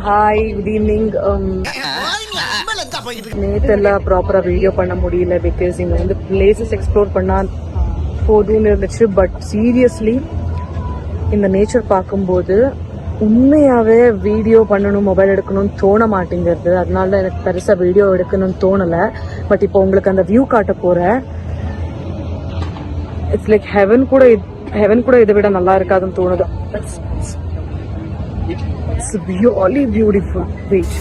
Hi, good evening. நேற்றெல்லாம் ப்ராப்பராக video பண்ண முடியல பிகாஸ் இங்கே வந்து பிளேசஸ் எக்ஸ்ப்ளோர் பண்ணால் போதும்னு இருந்துச்சு. பட் சீரியஸ்லி இந்த நேச்சர் பார்க்கும்போது உண்மையாகவே வீடியோ பண்ணணும், மொபைல் எடுக்கணும்னு தோண மாட்டேங்கிறது. அதனால எனக்கு பெருசாக வீடியோ எடுக்கணும்னு தோணலை. பட் இப்போ உங்களுக்கு அந்த வியூ காட்ட போகிறேன். இட்ஸ் லைக் ஹெவன் கூட இதை விட நல்லா இருக்காதுன்னு தோணுது. It's really beautiful beach.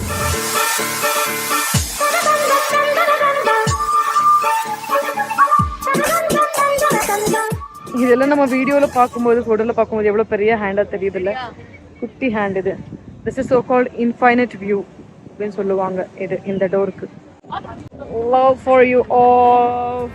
இதெல்லாம் நம்ம வீடியோல பார்க்கும்போது, போட்டோல பார்க்கும்போது எவ்வளவு பெரிய ஹேண்டா தெரியுது இல்ல? குட்டி ஹேண்ட் இது. This is so called infinite view அப்படின்னு சொல்லுவாங்க இது இந்த டோருக்கு. Love for you all.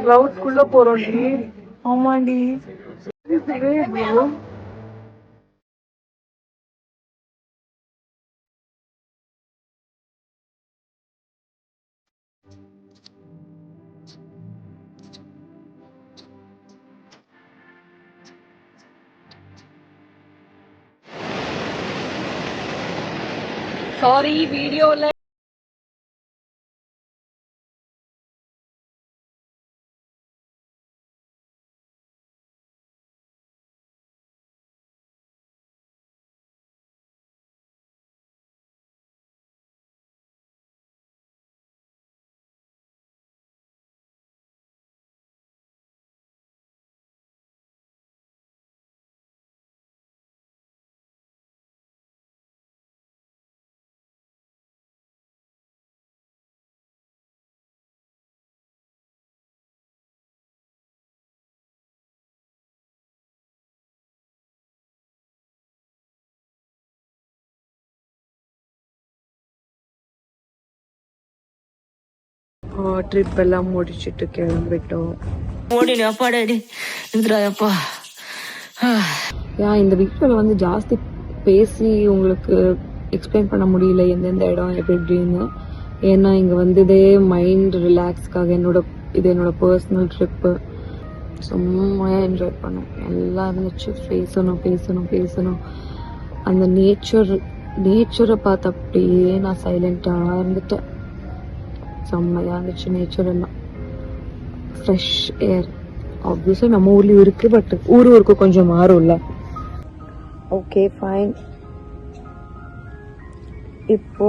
Cloud குள்ள போறோம்டி. ஆமாண்டி. சாரி வீடியோல ட்ரிப் எல்லாம் முடிச்சுட்டு கிளம்பிட்டோம். இந்த வீடியோல வந்து ஜாஸ்தி பேசி உங்களுக்கு எக்ஸ்பிளைன் பண்ண முடியல எந்தெந்த இடம் எப்படி எப்படின்னு. ஏன்னா இங்க வந்து இதே மைண்ட் ரிலாக்ஸ்க்காக என்னோட பர்சனல் ட்ரிப்பு. சும்மா என்ஜாய் பண்ணோம். நல்லா இருந்துச்சு. பேசணும். அந்த நேச்சரை பார்த்து அப்படியே நான் சைலண்டா இருந்துட்டேன். செம்மையா இருந்துச்சு நேச்சர் எல்லாம். ஃப்ரெஷ் ஏர் ஆப்வியஸா நம்ம ஊர்லயும் இருக்கு. பட் ஊருக்கு கொஞ்சம் மாறும்ல. Okay fine. இப்போ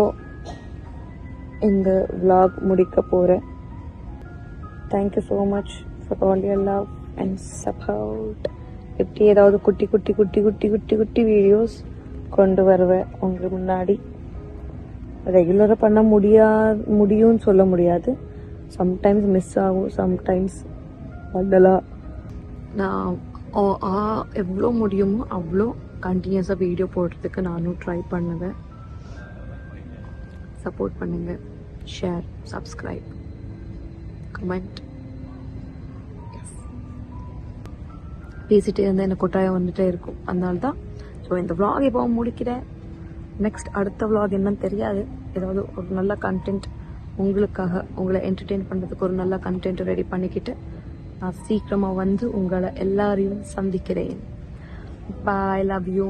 இந்த vlog முடிக்க போறேன். Thank you so much for all your love and support. இப்படி ஏதாவது குட்டி குட்டி குட்டி குட்டி குட்டி குட்டி வீடியோஸ் கொண்டு வருவேன் உங்களுக்கு முன்னாடி. ரெகுலராக பண்ண முடியும்னு சொல்ல முடியாது. சம்டைம்ஸ் மிஸ் ஆகும், சம்டைம்ஸ் அதெல்லாம் நான் எவ்வளோ முடியுமோ அவ்வளோ கண்டினியூஸாக வீடியோ போடுறதுக்கு நானும் ட்ரை பண்ணுவேன். சப்போர்ட் பண்ணுங்கள். Share, subscribe, comment. பேசிகிட்டே இருந்தால் எனக்கு கொட்டாயம் வந்துட்டே இருக்கும். அதனால தான் இந்த vlog இப்போ முடிக்கிறேன். நெக்ஸ்ட் அடுத்த vlog என்னன்னு தெரியாது. ஏதாவது ஒரு நல்ல கண்டென்ட் உங்களுக்காக, உங்களை என்டர்டெயின் பண்ணுறதுக்கு ஒரு நல்ல கண்டென்ட் ரெடி பண்ணிக்கிட்டு நான் சீக்கிரமாக வந்து உங்களை எல்லாரையும் சந்திக்கிறேன். பாய், லவ் யூ.